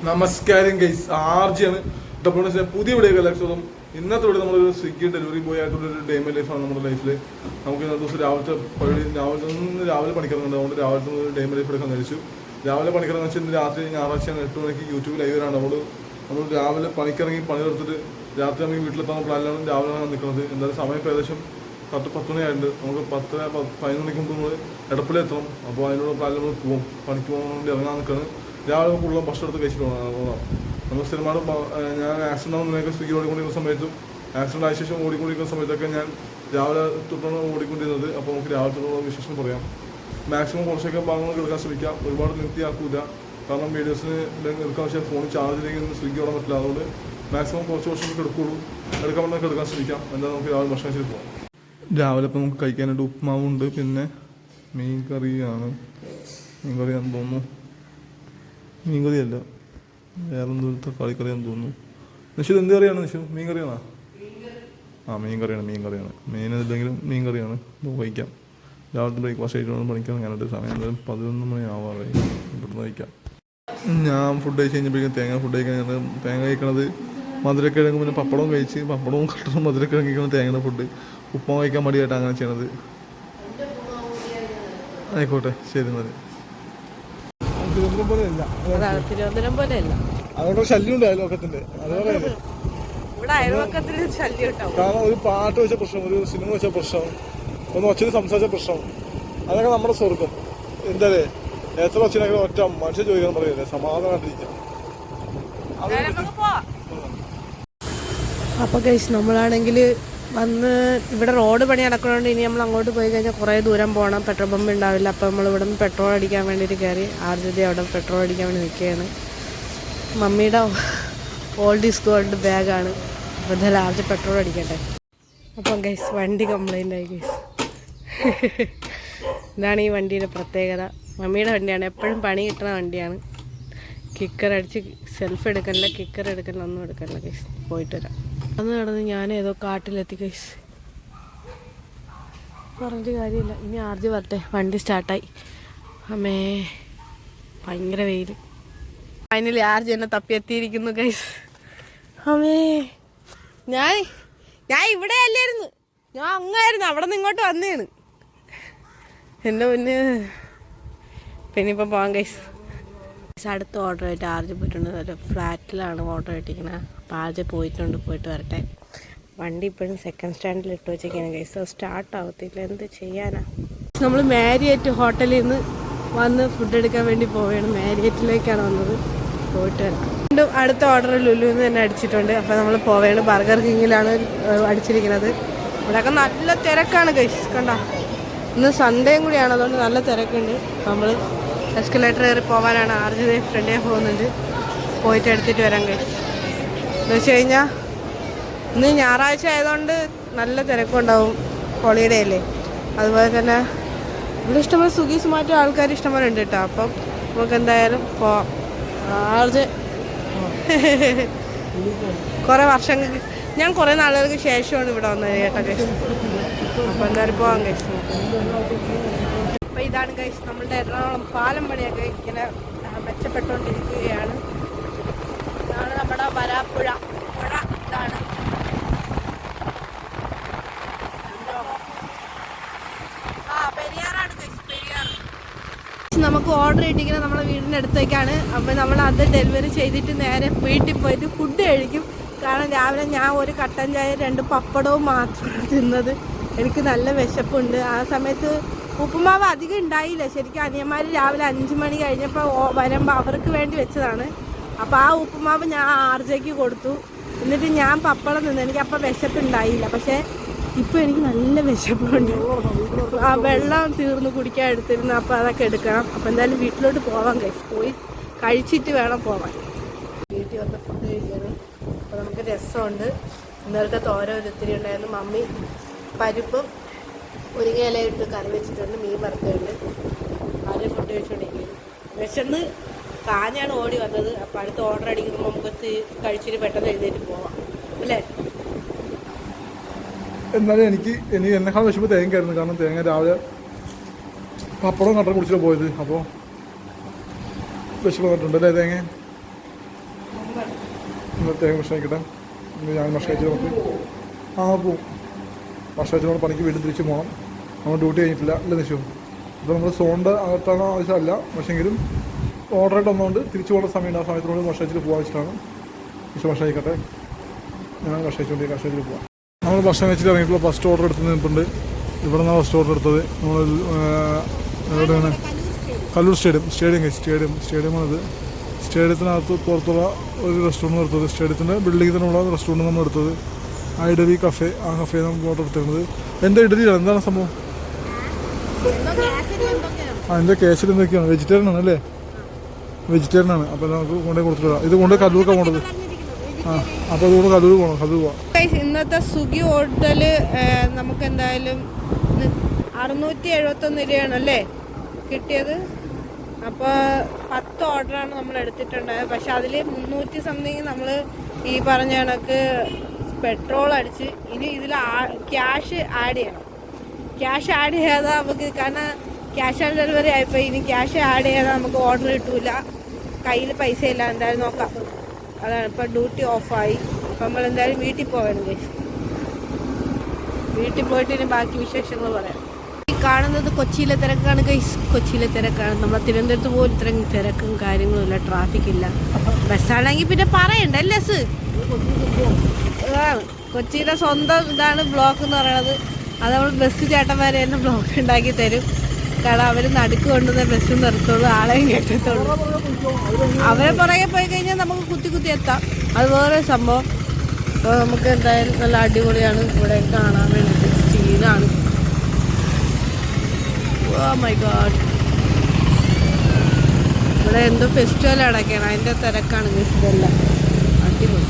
നമസ്കാരം ഗൈസ്, ആർജിയാണ് പുതിയ വീഡിയോ കലക്ഷനും. ഇന്നത്തെ വീഡിയോ നമ്മളൊരു സ്വിഗ്ഗി ഡെലിവറി ബോയ് ആയിട്ടുള്ളൊരു ഡേ മൈ ലൈഫാണ് നമ്മുടെ ലൈഫിൽ. നമുക്ക് ഇന്നത്തെ ദിവസം രാവിലെ പണിക്കിറങ്ങുന്നുണ്ട്. അതുകൊണ്ട് രാവിലത്തെ ഒരു ഡേ മൈ ലൈഫ് എടുക്കാൻ കഴിച്ചു. രാവിലെ പണിക്കിറങ്ങുന്ന വെച്ചാൽ ഇന്ന് രാത്രി ഞായറാഴ്ചയാണ് 8 മണിക്ക് യൂട്യൂബ് ലൈവ് വരാണ്. നമ്മൾ രാവിലെ പണിക്കിറങ്ങി പണി എടുത്തിട്ട് രാത്രി നമുക്ക് വീട്ടിലെത്താൻ പ്ലാനിലാണ് രാവിലെ നിൽക്കുന്നത്. എന്തായാലും സമയം ഏകദേശം 10 മണിയായിട്ടുണ്ട്. നമുക്ക് 11 മണിക്ക് മുമ്പ് നമ്മൾ എടപ്പിലെത്തണം. അപ്പോൾ അതിനുള്ള പ്ലാനിൽ നമ്മൾ പോകും. പണിക്ക് പോകാൻ വേണ്ടി ഇറങ്ങാൻ നിൽക്കുകയാണ്. രാവിലെ കൂടുതലും ഭക്ഷണം എടുത്ത് കഴിച്ചിട്ട് പോകാം. നമ്മൾ സ്ഥിരമായിട്ട് ഞാൻ ആക്സിഡൻ്റ് ആവുന്നതിനൊക്കെ സ്വിഗ്ഗി ഓടിക്കൊണ്ടിരിക്കുന്ന സമയത്തും ആക്സിഡൻ്റ് ആയ ശേഷം ഓടിക്കൊണ്ടിരിക്കുന്ന സമയത്തൊക്കെ ഞാൻ രാവിലെ തൊട്ടാണ് ഓടിക്കൊണ്ടിരുന്നത്. അപ്പോൾ നമുക്ക് രാവിലത്തെ വിശേഷം പറയാം. മാക്സിമം കുറച്ചൊക്കെ ഭാഗങ്ങൾ എടുക്കാൻ ശ്രമിക്കാം. ഒരുപാട് നിർത്തിയാക്കൂല. കാരണം വീഡിയോസിന് എടുക്കാൻ വെച്ചാൽ ഫോണിൽ ചാർജിലേക്ക് സ്വിഗ്ഗി ഓടാൻ പറ്റില്ല. അതുകൊണ്ട് മാക്സിമം കുറച്ച് വർഷമൊക്കെ എടുക്കുള്ളൂ. എടുക്കാൻ പറ്റുന്നതൊക്കെ എടുക്കാൻ ശ്രമിക്കാം. എന്തായാലും നമുക്ക് രാവിലെ ഭക്ഷണം ചെയ്ത് പോകാം. രാവിലെ ഇപ്പോൾ നമുക്ക് കഴിക്കാനായിട്ട് ഉപ്മാവുണ്ട്, പിന്നെ മീൻ കറിയാണ്. മീൻ കറിയാണെന്ന് തോന്നുന്നു. മീൻ കറിയല്ല, വേറെ എന്തോ തക്കാളി കറിയാണെന്ന് തോന്നുന്നു. നിഷു എന്ത് കറിയാണ്? നിഷു മീൻ കറിയാണോ? മീൻ കറിയാണ്. മീനില്ലെങ്കിലും മീൻ കറിയാണ്. കഴിക്കാം. രാവിലത്തെ ബ്രേക്ക്ഫാസ്റ്റ് ആയിട്ട് പണിക്കാൻ ഞാനായിട്ട് സമയം എന്തായാലും 11 മണി ആവാറായി. ഇവിടുന്ന് കഴിക്കാം. ഞാൻ ഫുഡ് കഴിച്ച് കഴിഞ്ഞപ്പോഴേക്കും ഫുഡ് കഴിക്കാൻ തേങ്ങ കഴിക്കണത് മധുരക്കിഴങ്ങ്, പിന്നെ പപ്പടവും കഴിച്ച് പപ്പടവും കട്ടറും മധുരക്കിഴങ്ങ് കഴിക്കണം. തേങ്ങയുടെ ഫുഡ് ഉപ്പുമാവ് കഴിക്കാൻ മടിയായിട്ട് അങ്ങനെ ചെയ്യണത്. ആയിക്കോട്ടെ, ശരി. എന്നാൽ അതുകൊണ്ട് ശല്യം ഉണ്ട് അയൽവക്കത്തിന്റെ. കാരണം ഒരു പാട്ട് വെച്ച പ്രശ്നം, ഒരു സിനിമ വെച്ച പ്രശ്നം, ഒന്ന് ഒച്ചയിൽ സംസാരിച്ച പ്രശ്നം, അതൊക്കെ നമ്മുടെ സ്വർഗം. എന്താ എത്ര ഒച്ചനെങ്കിലും ഒറ്റ മനുഷ്യ ചോദിക്കാൻ പറയല്ലേ, സമാധാനമായിട്ടിരിക്കാം. അപ്പൊ ഗൈസ്, നമ്മളാണെങ്കിൽ വന്ന് ഇവിടെ റോഡ് പണി നടക്കണോണ്ട് ഇനി നമ്മൾ അങ്ങോട്ട് പോയി കഴിഞ്ഞാൽ കുറേ ദൂരം പോകണം. പെട്രോൾ പമ്പ് ഉണ്ടാവില്ല. അപ്പോൾ നമ്മൾ ഇവിടെ നിന്ന് പെട്രോൾ അടിക്കാൻ വേണ്ടിയിട്ട് കയറി. ആർജി അവിടെ പെട്രോൾ അടിക്കാൻ വേണ്ടി നിൽക്കുകയാണ്. മമ്മിയുടെ ഓൾഡ് ഈസ് ഗോൾഡ് ബാഗാണ്. അപ്പോൾ എന്തായാലും ആർജി പെട്രോൾ അടിക്കട്ടെ. അപ്പം ഗൈസ്, വണ്ടി കംപ്ലൈൻ്റ് ആയി ഗൈസ്. ഇതാണ് ഈ വണ്ടിയുടെ പ്രത്യേകത. മമ്മിയുടെ വണ്ടിയാണ്, എപ്പോഴും പണി കിട്ടുന്ന വണ്ടിയാണ്. കിക്കർ അടിച്ച് സെൽഫ് എടുക്കണില്ല, കിക്കർ എടുക്കണില്ല, ഒന്നും എടുക്കണില്ല ഗൈസ്. പോയിട്ട് വരാം. അന്ന് നടന്ന് ഞാൻ ഏതോ കാട്ടിലെത്തി ഗൈസ്. പറഞ്ഞിട്ട് കാര്യമില്ല. ഇനി ആർജി വരട്ടെ. വണ്ടി സ്റ്റാർട്ടായി. അമ്മേ, ഭയങ്കര വെയിൽ. ഫൈനലി ആർജി എന്നെ തപ്പിയെത്തിയിരിക്കുന്നു ഗൈസ്. അമ്മേ, ഞാൻ ഇവിടെ അല്ലായിരുന്നു, ഞാൻ അങ്ങായിരുന്നു. അവിടെ നിന്ന് ഇങ്ങോട്ട് വന്നേണ് എൻ്റെ മുന്നേ. പിന്നെ ഇപ്പം പോകാം ഗൈസ്. അടുത്ത ഓർഡർ ആയിട്ട് ആർജി പോയിട്ടുണ്ട്. ഒരു ഫ്ലാറ്റിലാണ് ഓർഡർ ഇട്ടിരിക്കുന്നത്. അപ്പോൾ ആർജി പോയിട്ട് വരട്ടെ. വണ്ടി ഇപ്പോഴും സെക്കൻഡ് സ്റ്റാൻഡിൽ ഇട്ട് വെച്ചേക്കാണ് ഗൈസ്. സ്റ്റാർട്ട് ആവത്തില്ല, എന്ത് ചെയ്യാനാ. നമ്മൾ മാരിയറ്റ് ഹോട്ടലിൽ നിന്ന് വന്ന് ഫുഡ് എടുക്കാൻ വേണ്ടി പോവുകയാണ്. മാരിയറ്റിലേക്കാണ് വന്നത്. പോയിട്ട് വരാം. വീണ്ടും അടുത്ത ഓർഡർ ലുലുന്ന് തന്നെ അടിച്ചിട്ടുണ്ട്. അപ്പോൾ നമ്മൾ പോവുകയാണ്. ബർഗർ കിങ്ങിലാണ് അടിച്ചിരിക്കുന്നത്. ഇവിടെയൊക്കെ നല്ല തിരക്കാണ് ഗൈസ്. കണ്ട, ഇന്ന് സൺഡേയും കൂടിയാണ്, അതുകൊണ്ട് നല്ല തിരക്കുണ്ട്. നമ്മൾ എസ്കലേറ്റർ കയറി പോകാനാണ്. ആർജി ഫ്രണ്ടേ പോകുന്നുണ്ട്. പോയിട്ട് എടുത്തിട്ട് വരാൻ കഴിയും. എന്ന് വെച്ച് കഴിഞ്ഞാൽ ഇന്ന് ഞായറാഴ്ച ആയതുകൊണ്ട് നല്ല തിരക്കുണ്ടാവും. ഹോളിഡേ അല്ലേ. അതുപോലെ തന്നെ ഇവിടെ ഇഷ്ടംപോലെ സ്വിഗ്ഗി സൊമാറ്റോ ആൾക്കാർ ഇഷ്ടംപോലെ ഉണ്ട് കേട്ടോ. അപ്പം നമുക്ക് എന്തായാലും പോവാം. ആർജി കുറേ വർഷങ്ങൾക്ക്, ഞാൻ കുറേ നാളുകൾക്ക് ശേഷമാണ് ഇവിടെ വന്നത് കേട്ടോ ഗൈസ്. അപ്പോൾ എന്തായാലും പോകാം ഗൈസ്. അപ്പോൾ ഇതാണ് ഗൈസ് നമ്മളുടെ എറണാകുളം പാലം പണിയൊക്കെ ഇങ്ങനെ മെച്ചപ്പെട്ടുകൊണ്ടിരിക്കുകയാണ്. ഇതാണ് നമ്മുടെ വരാപ്പുഴ പുഴ. ഇതാണ് പെരിയാറാണ് ഗൈസ്, പെരിയാർ. നമുക്ക് ഓർഡർ ഇട്ടിരിക്കുന്നത് നമ്മുടെ വീടിൻ്റെ അടുത്തേക്കാണ്. അപ്പോൾ നമ്മൾ അത് ഡെലിവറി ചെയ്തിട്ട് നേരെ വീട്ടിൽ പോയിട്ട് ഫുഡ് കഴിക്കും. കാരണം രാവിലെ ഞാൻ ഒരു കട്ടൻ ചായ 2 പപ്പടവും മാത്രമാണ് തിന്നത്. എനിക്ക് നല്ല വിശപ്പുണ്ട്. ആ സമയത്ത് ഉപ്പുമാവ് അധികം ഉണ്ടായില്ല. ശരിക്കും അനിയന്മാർ രാവിലെ 5 മണി കഴിഞ്ഞപ്പോൾ വരുമ്പോൾ അവർക്ക് വേണ്ടി വെച്ചതാണ്. അപ്പോൾ ആ ഉപ്പുമാവ് ഞാൻ ആർജയ്ക്ക് കൊടുത്തു. എന്നിട്ട് ഞാൻ പപ്പടം തിന്നു. എനിക്ക് അപ്പോൾ വിശപ്പുണ്ടായില്ല. പക്ഷേ ഇപ്പോൾ എനിക്ക് നല്ല വിശപ്പുണ്ട്. ആ വെള്ളം തീർന്ന് കുടിക്കാൻ എടുത്തിരുന്നു. അപ്പോൾ അതൊക്കെ എടുക്കണം. അപ്പോൾ എന്തായാലും വീട്ടിലോട്ട് പോകാൻ പോയി കഴിച്ചിട്ട് വേണം പോകാൻ. വീട്ടിൽ വന്ന് ഫുഡ് കഴിക്കണം. അപ്പോൾ നമുക്ക് രസമുണ്ട്. ഇന്നലത്തെ തോരൻ ഒത്തിരി ഉണ്ടായിരുന്നു. മമ്മി പരിപ്പും മുരിങ്ങയിലയിട്ട് കറി വെച്ചിട്ടുണ്ട്. മീൻ വറുത്തുണ്ട്. ആദ്യം ഫുഡ് കഴിച്ചുകൊണ്ടിരിക്കുന്നു. വിശന്ന് കാഞ്ഞാണ് ഓടി വന്നത്. അപ്പോൾ അടുത്ത ഓർഡർ അടിക്കുമ്പോൾ നമുക്ക് കഴിച്ചിട്ട് പെട്ടെന്ന് എഴുന്നേറ്റ് പോവാം അല്ലേ. എന്നാലും എനിക്ക് എന്നെക്കാൾ വിശപ്പ് തേങ്ങയായിരുന്നു. കാരണം തേങ്ങ രാവിലെ പപ്പടവും കട്ടറും കുടിച്ചിട്ട് പോയത്. അപ്പോൾ വിശപ്പ് വന്നിട്ടുണ്ട് അല്ലേ തേങ്ങ. തേങ്ങ ഭക്ഷണം കഴിക്കട്ടെ. ഞാൻ ഭക്ഷണം കഴിച്ച് നമുക്ക് പോവും. ഭക്ഷണം കഴിച്ച് നമ്മൾ പണിക്ക് വീണ്ടും തിരിച്ച് പോകണം. നമ്മൾ ഡ്യൂട്ടി കഴിഞ്ഞിട്ടില്ല അല്ല നിശു. അപ്പോൾ നമ്മൾ സോണിൻ്റെ അകത്താണ് ആവശ്യമല്ല, പക്ഷേങ്കിലും ഓർഡറായിട്ട് വന്നുകൊണ്ട് തിരിച്ചു പോകുന്ന സമയമുണ്ട്. ആ സമയത്തിനോട് ഭക്ഷണം കഴിച്ചിട്ട് പോകാൻ വെച്ചിട്ടാണ്. പക്ഷേ ഭക്ഷണം കഴിക്കട്ടെ. ഞാൻ ഭക്ഷണം കഴിച്ചിട്ട് പോകാം. നമ്മൾ ഭക്ഷണം കഴിച്ചിട്ട് ഇറങ്ങിയിട്ടുള്ള ഫസ്റ്റ് ഓർഡർ എടുത്ത് നിൽപ്പുണ്ട്. ഇവിടെ നിന്നാണ് ഫസ്റ്റ് ഓർഡർ എടുത്തത്. നമ്മൾ എവിടെയാണ്? കല്ലൂർ സ്റ്റേഡിയമാണിത്. സ്റ്റേഡിയത്തിനകത്ത് പുറത്തുള്ള ഒരു റെസ്റ്റോറൻറ്റ് എടുത്തത്. സ്റ്റേഡിയത്തിൻ്റെ ബിൽഡിങ്ങിൽ തന്നെയുള്ള റെസ്റ്റോറൻറ്റ് നമ്മൾ എടുത്തത്. ഇഡലി കഫേ. ആ കഫേ നമ്മൾ ഓർഡർ എടുത്തിരുന്നത്. എൻ്റെ ഇഡലിയാണ്. എന്താണ് സംഭവം? എൻ്റെ കേസിൽ എന്തൊക്കെയാണ്? വെജിറ്റേറിയൻ ആണ് അല്ലേ? വെജിറ്റേറിയൻ ആണ്. അപ്പോൾ നമുക്ക് കൊണ്ടേ കൊടുത്തിട്ട് ഇത് കൊണ്ട് കല്ലൂർക്കാണ് പോകേണ്ടത്. അപ്പോൾ അതുകൊണ്ട് കല്ലൂർ പോവാം. ഇന്നത്തെ സ്വിഗ്ഗി ഹോട്ടൽ നമുക്ക് എന്തായാലും 671 രൂപയാണല്ലേ കിട്ടിയത്. അപ്പോൾ 10 ഓർഡറാണ് നമ്മൾ എടുത്തിട്ടുണ്ടായത്. പക്ഷെ അതിൽ 300 സംതിങ് നമ്മൾ ഈ പറഞ്ഞ കണക്ക് പെട്രോൾ അടിച്ച് ഇനി ഇതിൽ ക്യാഷ് ആഡ് ചെയ്യണം. ക്യാഷ് ആഡ് ചെയ്യാതെ നമുക്ക്, കാരണം ക്യാഷ് ഓൺ ഡെലിവറി ആയപ്പോൾ ഇനി ക്യാഷ് ആഡ് ചെയ്യാതെ നമുക്ക് ഓർഡർ കിട്ടൂല. കയ്യിൽ പൈസ ഇല്ല. എന്തായാലും നോക്കാം. അതാണ് ഇപ്പം ഡ്യൂട്ടി ഓഫായി. അപ്പം നമ്മൾ എന്തായാലും വീട്ടിൽ പോകണം ഗൈസ്. വീട്ടിൽ പോയിട്ട് ഇനി ബാക്കി വിശേഷങ്ങൾ പറയാം. ഈ കാണുന്നത് കൊച്ചിയിലെ തിരക്കാണ് ഗൈസ്. കൊച്ചിയിലെ തിരക്കാണ്. നമ്മളെ തിരുവനന്തപുരത്ത് പോലും ഇത്രയും തിരക്കും കാര്യങ്ങളും ഇല്ല, ട്രാഫിക് ഇല്ല. ബസ്സാണെങ്കിൽ പിന്നെ പറയണ്ട അല്ലേ സ്. അതാണ് കൊച്ചിയിലെ സ്വന്തം ഇതാണ് ബ്ലോക്ക് എന്ന് പറയുന്നത്. അത് നമ്മൾ ബസ് ചേട്ടന്മാരെ തന്നെ ബ്ലോക്ക് ഉണ്ടാക്കി തരും. കാരണം അവർ നടുക്ക് കൊണ്ടുവന്ന ബസ് നിർത്തുള്ളൂ, ആളെയും കേട്ടത്തുള്ളൂ. അവരെ പുറകെ പോയി കഴിഞ്ഞാൽ നമുക്ക് കുത്തി എത്താം. അത് വേറെ സംഭവം. അപ്പോൾ നമുക്ക് എന്തായാലും നല്ല അടിപൊളിയാണ് ഇവിടെ കാണാൻ വേണ്ടിയിട്ട്. സീനാണ്. Oh my god. ഇവിടെ എന്തോ ഫെസ്റ്റിവൽ അടയ്ക്കണം, അതിൻ്റെ തിരക്കാണ് ഇതെല്ലാം. അടിപൊളി.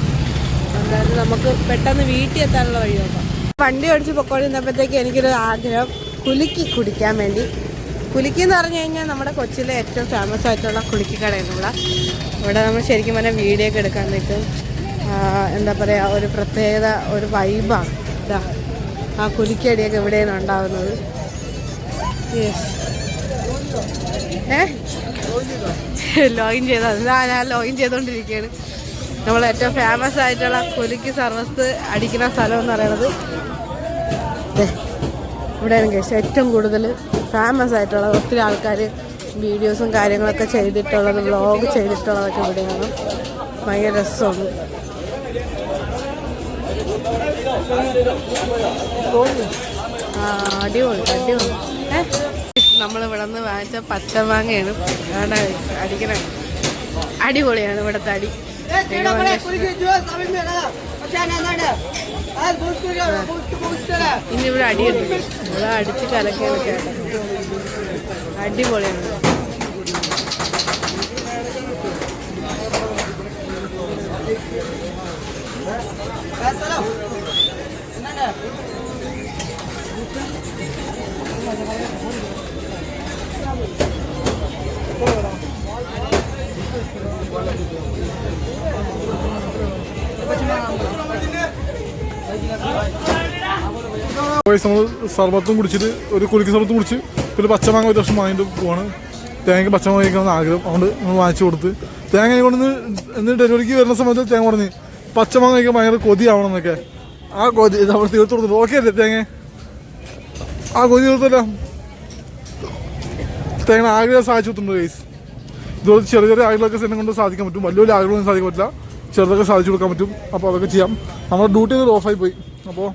എന്തായാലും നമുക്ക് പെട്ടെന്ന് വീട്ടിൽ എത്താനുള്ള വഴി നോക്കാം. വണ്ടി ഓടിച്ച് പൊക്കോണ്ടിരുന്നപ്പോഴത്തേക്ക് എനിക്കൊരു ആഗ്രഹം കുലുക്കി കുടിക്കാൻ വേണ്ടി. കുലുക്കി എന്ന് പറഞ്ഞു കഴിഞ്ഞാൽ നമ്മുടെ കൊച്ചിയിലെ ഏറ്റവും ഫേമസ് ആയിട്ടുള്ള കുലുക്കി കടയാണ് ഇവിടെ നമ്മൾ ശരിക്കും പറഞ്ഞാൽ വീഡിയോ ഒക്കെ എടുക്കാൻ പറ്റും. എന്താ പറയുക, ഒരു പ്രത്യേകത, ഒരു വൈബാണ്. ഇതാ ആ കുലുക്കിയടിയൊക്കെ ഇവിടെയാണ് ഉണ്ടാകുന്നത്. ലോഗിൻ ചെയ്താൽ ഞാൻ ലോഗിൻ ചെയ്തുകൊണ്ടിരിക്കുകയാണ്. നമ്മൾ ഏറ്റവും ഫേമസ് ആയിട്ടുള്ള കുലുക്കി സർവസ് അടിക്കുന്ന സ്ഥലം എന്ന് പറയുന്നത് ഇവിടെയാണ് കേസ്. ഏറ്റവും കൂടുതൽ ഫേമസ് ആയിട്ടുള്ള ഒത്തിരി ആൾക്കാർ വീഡിയോസും കാര്യങ്ങളൊക്കെ ചെയ്തിട്ടുള്ളത്, വ്ളോഗ് ചെയ്തിട്ടുള്ളതൊക്കെ ഇവിടെയാണ്. ഭയങ്കര രസമാണ്. അടിപൊളി. നമ്മളിവിടെ നിന്ന് വാങ്ങിച്ച പച്ചമാങ്ങയാണ്. അടിക്കണം. അടിപൊളിയാണ് ഇവിടുത്തെ അടി. ഇനി ഇവിടെ അടിയുണ്ട്. ഇവിടെ അടിച്ച് കലക്കിയാണ് ചേട്ടൻ. അടിപൊളിയാണ്. നമ്മൾ സർബത്തും കുടിച്ചിട്ട് ഒരു കുലുക്കി സർബത്തും കുടിച്ച് പിന്നെ പച്ചമാങ്ങ ഒരു വർഷം വാങ്ങിയിട്ട് പോവാണ്. തേങ്ങയ്ക്ക് പച്ചമാങ്ങ കഴിക്കണമെന്ന് ആഗ്രഹം. അതുകൊണ്ട് നമ്മൾ വാങ്ങിച്ചു കൊടുത്ത് തേങ്ങ കൊണ്ടുവന്ന് എന്നിട്ട് ഡെലിവറിക്ക് വരുന്ന സമയത്ത് തേങ്ങ പറഞ്ഞ് പച്ചമാങ്ങ കഴിക്കാൻ ഭയങ്കര കൊതിയാവണം എന്നൊക്കെ. ആ കൊതി നമ്മൾ തീർത്ത് കൊടുത്തു. ഓക്കെ അല്ലേ തേങ്ങ? ആ കൊതി തീർത്തല്ല. തേങ്ങ ആഗ്രഹം സാധിച്ചു കൊടുത്തിട്ടുണ്ട് ഗൈസ്. ഇതുപോലെ ചെറിയ ചെറിയ ആഗ്രഹമൊക്കെ എന്നെ കൊണ്ട് സാധിക്കാൻ പറ്റും. വലിയ വലിയ ആഗ്രഹമൊന്നും സാധിക്കാൻ പറ്റില്ല. ചെറുതൊക്കെ സാധിച്ചു കൊടുക്കാൻ പറ്റും. അപ്പോൾ അതൊക്കെ ചെയ്യാം. നമ്മുടെ ഡ്യൂട്ടി ഓഫായി പോയി. അപ്പോൾ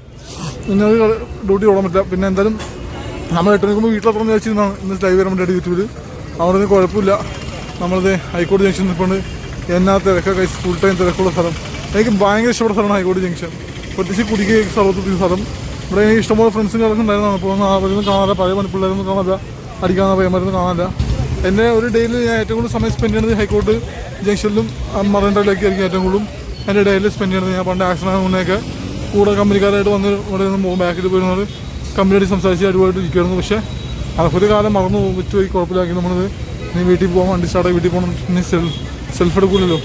ഇന്നത് ഡ്യൂട്ടി ഓടാൻ പറ്റില്ല. പിന്നെ എന്തായാലും നമ്മൾ 8 മണിക്കുമ്പോൾ വീട്ടിലെത്തണം വെച്ചിരുന്നാണ് ഇന്ന് ലൈവ് വരാൻ വേണ്ടി യൂട്യൂബിൽ. അവിടെ നിന്ന് കുഴപ്പമില്ല. നമ്മളത് ഹൈക്കോടതി ജംഗ്ഷൻ നിൽപ്പുണ്ട്. എന്നാ തിരക്കൊക്കെ ഫുൾ ടൈം തിരക്കുള്ള സ്ഥലം. എനിക്ക് ഭയങ്കര ഇഷ്ടപ്പെട്ട സ്ഥലമാണ് ഹൈക്കോടതി ജംഗ്ഷൻ. പ്രത്യേകിച്ച് കുടിക്കുക സ്ഥലത്ത് സ്ഥലം. ഇവിടെ എനിക്ക് ഇഷ്ടംപോലെ ഫ്രണ്ട്സും കാര്യങ്ങളൊക്കെ ഉണ്ടായിരുന്നതാണ്. അപ്പോൾ അവരൊന്നും കാണാനില്ല. പഴയ മണിപ്പിള്ളേരൊന്നും കാണാനില്ല. അടിക്കാവുന്ന പയ്യന്മാരൊന്നും കാണാനില്ല. എൻ്റെ ഒരു ഡേയിൽ ഞാൻ ഏറ്റവും കൂടുതൽ സമയം സ്പെൻഡ് ചെയ്യുന്നത് ഹൈക്കോടതി ജംഗ്ഷനിലും മറൈൻ ഡ്രൈവിലൊക്കെ ആയിരിക്കും ഏറ്റവും കൂടുതലും എൻ്റെ ഡേയിൽ സ്പെൻഡ് ചെയ്യുന്നത്. ഞാൻ പണ്ട് ആക്സിഡൻറ്റ് മുന്നേയൊക്കെ കൂടെ കമ്പനിക്കാരായിട്ട് വന്ന് ഇവിടെ നിന്ന് പോകും. ബാക്കിൽ പോയിരുന്നത് കമ്പനിയായിട്ട് സംസാരിച്ച് അടിപൊളിയായിട്ട് ഇരിക്കുമായിരുന്നു. പക്ഷേ അതൊരു കാലം മറന്നു വിറ്റുപോയി. കുഴപ്പമില്ലാക്കി നമ്മളിത് നീ വീട്ടിൽ പോകാൻ വണ്ടി സ്റ്റാർട്ടായി വീട്ടിൽ പോകണം. ഇനി സെൽഫ് എടുക്കില്ലല്ലോ.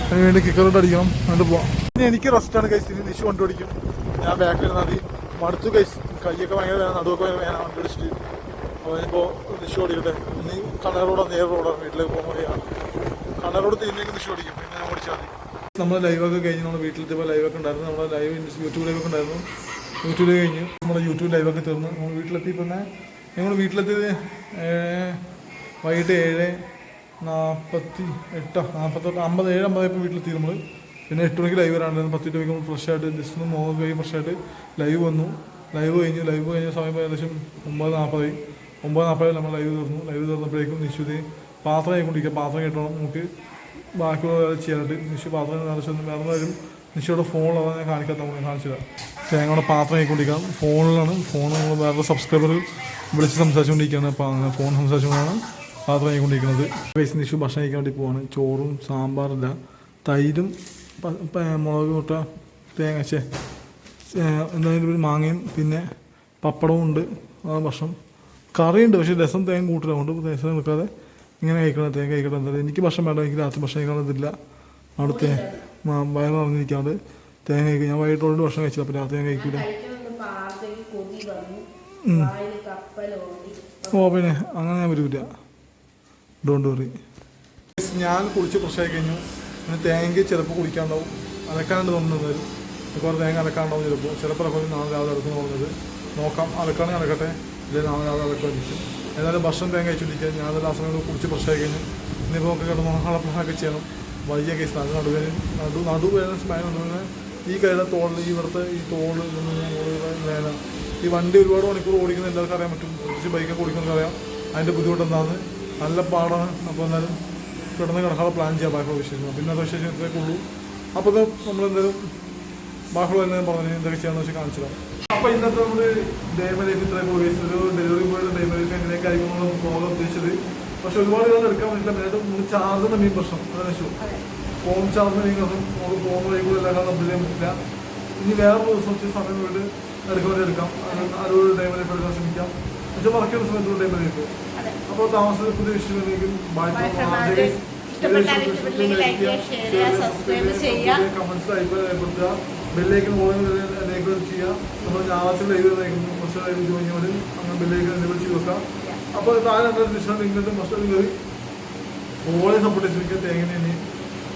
അതിന് വേണ്ടി കിക്കറോട്ട് അടിക്കണം. എന്നിട്ട് പോവാം. ഇനി എനിക്ക് റെസ്റ്റാണ് കൈസ്. ഇനി നിഷു വണ്ടി ഓടിക്കും. ഞാൻ ബാക്കിലിരുന്ന് മതി. മടുത്തു കൈസ്. കൈയൊക്കെ ഭയങ്കര വേണം. നടുവൊക്കെ വേണം വണ്ടി ഓടിച്ചിട്ട്. അപ്പോൾ ഇപ്പോൾ നിഷു ഓടിക്കട്ടെ. ഇനി കണ്ണൂർ റോഡാണ്, നേർ റോഡാണ്. വീട്ടിലേക്ക് പോകാൻ വേണ്ടിയാണ്. കണ്ണറോട് തീരുന്നെങ്കിൽ നിഷു ഓടിക്കും, പിന്നെ ഞാൻ ഓടിച്ചാൽ മതി. നമ്മൾ ലൈവൊക്കെ കഴിഞ്ഞ് നമ്മുടെ വീട്ടിലെത്തിയപ്പോൾ ലൈവൊക്കെ ഉണ്ടായിരുന്നു. നമ്മുടെ ലൈവ് യൂട്യൂബ് ലൈവൊക്കെ ഉണ്ടായിരുന്നു. യൂട്യൂബ് കഴിഞ്ഞു നമ്മുടെ യൂട്യൂബ് ലൈവൊക്കെ തീർന്നു. നമ്മൾ വീട്ടിലെത്തിയപ്പോൾ തന്നെ ഞങ്ങൾ വീട്ടിലെത്തിയത് വൈകിട്ട് 7:50 വീട്ടിലെത്തി നമ്മൾ. പിന്നെ 8 മണിക്ക് ലൈവ് വരാണ്ടായിരുന്നു. 10 മണിക്ക് നമ്മൾ ഫ്രഷ് ആയിട്ട് ജസ്റ്റ് ഒന്ന് മുഖം കഴിഞ്ഞ് ഫ്രഷ് ആയിട്ട് ലൈവ് വന്നു. ലൈവ് കഴിഞ്ഞ സമയം ഏകദേശം 9:40 നമ്മൾ ലൈവ് തീർന്നു. ലൈവ് തീർന്നപ്പോഴേക്കും നിശ്ചിത പാത്രം ആയിക്കൊണ്ടിരിക്കുക. പാത്രം കേട്ടോണം നമുക്ക് ബാക്കിയുള്ള ചെയ്യാനായിട്ട്. നിശ്ചയ പാത്രം കാണിച്ചു വേറെ വരും. നിശ്ചയുടെ ഫോണിലാണ് ഞാൻ കാണിച്ചത്. തേങ്ങയുടെ പാത്രം ആയിക്കൊണ്ടിരിക്കാം. ഫോണിലാണ്. നമ്മൾ വേറെ സബ്സ്ക്രൈബർ വിളിച്ച് സംസാരിച്ചുകൊണ്ടിരിക്കുകയാണ്. അപ്പോൾ അങ്ങനെ ഫോൺ സംസാരിച്ചുകൊണ്ടാണ് പാത്രം ആയിക്കൊണ്ടിരിക്കുന്നത്. പൈസ നിശ്ചയ ഭക്ഷണം കഴിക്കാൻ വേണ്ടി പോവാണ്. ചോറും സാമ്പാറില്ല, തൈരും മുളക് മുട്ട എന്തായാലും ഒരു മാങ്ങയും പിന്നെ പപ്പടവും ഉണ്ട്. ഭക്ഷണം കറിയുണ്ട്, പക്ഷേ രസം തേങ്ങ കൂട്ടില്ല. അതുകൊണ്ട് രസം എടുക്കാതെ ഇങ്ങനെ കഴിക്കണം. തേങ്ങ കഴിക്കണം. എന്തായാലും എനിക്ക് ഭക്ഷണം വേണ്ട, എനിക്ക് രാത്രി ഭക്ഷണം കഴിക്കാനതില്ല. അവിടുത്തെ വയറ് നിറഞ്ഞിരിക്കാണ്ട് തേങ്ങ കഴിക്കും. ഞാൻ വൈകിട്ടോട് ഭക്ഷണം കഴിച്ചില്ല, അപ്പോൾ രാത്രി ഞാൻ കഴിക്കില്ല. ഓ പിന്നെ അങ്ങനെ ഞാൻ വരില്ല, ഡോണ്ട് വറി. ഞാൻ കുളിച്ച് ഫ്രഷായി കഴിഞ്ഞു. പിന്നെ തേങ്ങ ചിലപ്പോൾ കുടിക്കാണ്ടാവും, അലക്കാണ്ട് തോന്നുന്നത്. കുറേ തേങ്ങ അലക്കാണ്ടാവും ചിലപ്പോൾ നാളെ രാവിലെ അലക്കുന്നു തോന്നുന്നത്. നോക്കാം, അലക്കാണെങ്കിൽ അലക്കട്ടെ, ഇല്ലെങ്കിൽ നാളെ രാവിലെ അലക്കാതിരിക്കും. ഏതായാലും ഭക്ഷണം തേങ്ങ കഴിച്ചിട്ടിരിക്കുക. ഞാൻ ആ സമയത്ത് കുളിച്ച് ഫ്രഷായി കഴിഞ്ഞു. ഇനിയിപ്പോൾ ഒക്കെ കിടന്ന് ഹളപ്പൊക്കെ ചെയ്യണം. വയ്യ കേസ് നടുവേദന സ്മൈലുണ്ട്. ഈ കൈയുടെ തോളിൽ ഇവിടുത്തെ ഈ തോള് വേദന. ഈ വണ്ടി ഒരുപാട് മണിക്കൂർ ഓടിക്കുന്ന എല്ലാവർക്കും അറിയാൻ പറ്റും. കുറച്ച് ബൈക്കൊക്കെ ഓടിക്കുന്നവർക്ക് അറിയാം അതിൻ്റെ ബുദ്ധിമുട്ട് എന്താണെന്ന്. നല്ല പാടാണ്. അപ്പോൾ എന്തായാലും കിടന്ന് കിടക്കാതെ പ്ലാൻ ചെയ്യാം ബാക്കിയുള്ള വിശേഷം. പിന്നെ അത് വിശേഷം ഇത്രയൊക്കെ ഉള്ളൂ. അപ്പോൾ നമ്മളെന്തായാലും ബാക്കിയുള്ള തന്നെ പറഞ്ഞു എന്തൊക്കെ ചെയ്യാമെന്ന് വെച്ചാൽ കാണിച്ചിടാം. അപ്പോൾ ഇന്നത്തെ നമ്മൾ ഡേമലേക്ക് ഇത്രയും പോയി ഒരു ഡെലിവറി ബോയുടെ ഡേമലേക്ക് എങ്ങനെയൊക്കെ ആയിരിക്കും പോകാൻ ഉദ്ദേശിച്ചത്. പക്ഷെ ഒരുപാട് കാലം എടുക്കാൻ പറ്റില്ല. മെയിനായിട്ട് നമുക്ക് ചാർജറിൻ്റെ മെയിൻ പ്രശ്നം അതാണ്. ഫോൺ ചാർജിന് മെയിൻ പ്രശ്നം. നമുക്ക് ഫോൺ വഴി കൂടെ എല്ലാം കംപ്ലീറ്റ് ചെയ്യാൻ പറ്റില്ല. ഇനി വേറെ ദിവസം വെച്ച് സമയം പോയിട്ട് എടുക്കാം. അതൊരു ഡേമലേക്ക് എടുക്കാൻ ശ്രമിക്കാം. പക്ഷെ വർക്ക് ചെയ്യുന്ന സമയത്തുള്ള ഡേമലേക്ക്. അപ്പോൾ താമസത്തിൽ പുതിയ വിഷയങ്ങളിലേക്കും കമൻസ് അഭിപ്രായപ്പെടുത്തുക. ബെല്ലേക്ക് ചെയ്യുക. നമ്മൾ ഞായറാഴ്ച ലൈവ് കുറച്ച് ലൈവ് കഴിഞ്ഞാൽ അങ്ങനെ ബെല്ലേക്ക് ചെയ്ത് വെക്കാം. അപ്പോൾ താഴെ ഡിസ്കൗണ്ട് ഇങ്ങനത്തെ മസ്റ്റ് കയറി ഫോണിൽ സപ്പോർട്ട് ചെയ്തിരിക്കുക തേങ്ങനെ.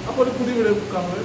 അപ്പോൾ ഒരു പുതിയ വീഡിയോ കാണുന്നത്.